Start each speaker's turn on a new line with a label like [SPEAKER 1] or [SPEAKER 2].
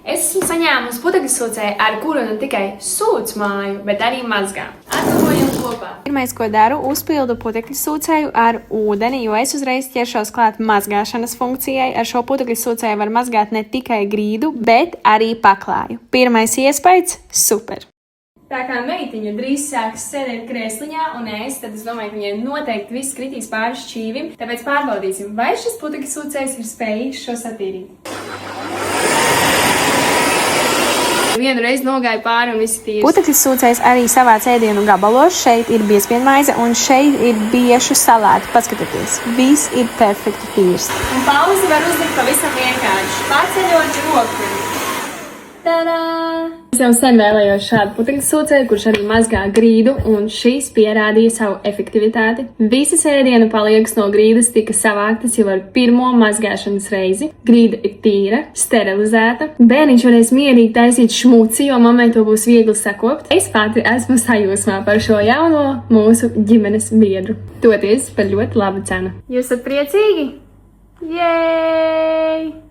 [SPEAKER 1] Es esmu saņēmusi putekļu sūcēju, ar kuru ne tikai sūc māju, bet arī mazgā. Atdabojam kopā!
[SPEAKER 2] Pirmais, ko daru, uzpildu putekļu sūcēju ar ūdeni, jo es uzreiz ķeršos klāt mazgāšanas funkcijai. Ar šo putekļu sūcēju var mazgāt ne tikai grīdu, bet arī paklāju. Pirmais iespējas - super!
[SPEAKER 1] Tā kā meitiņa drīz sāks sēdēt krēsliņā un ēst, tad es domāju, ka viņai noteikti viss kritīs pāri šķīvim. Tāpēc pārbaudīsim, vai šis putekļu sūcējs ir spējīgs šo satīrīt. Vienu reizi nogāja pāri un visi tīrs.
[SPEAKER 2] Putekļu sūcējs arī savāc ēdienu gabalos. Šeit ir biezpienmaize un šeit ir biešu salāti. Paskatieties, viss ir perfekti tīrs.
[SPEAKER 1] Un pauzi var uzlikt pavisam vienkārši, paceļot roku. Tadā! Es jau sen vēlējos šādu putekļu sūcēju, kurš arī mazgā grīdu, un šīs pierādīja savu efektivitāti. Visas ēdienu paliekas no grīdas tika savāktas jau ar pirmo mazgāšanas reizi. Grīda ir tīra, sterilizēta. Bērniņš varēs mierīgi taisīt šmuci, jo mammai to būs viegli sakopt. Es pati esmu sajūsmā par šo jauno mūsu ģimenes biedru. Toties par ļoti labu cenu. Jūs esat priecīgi? Jej!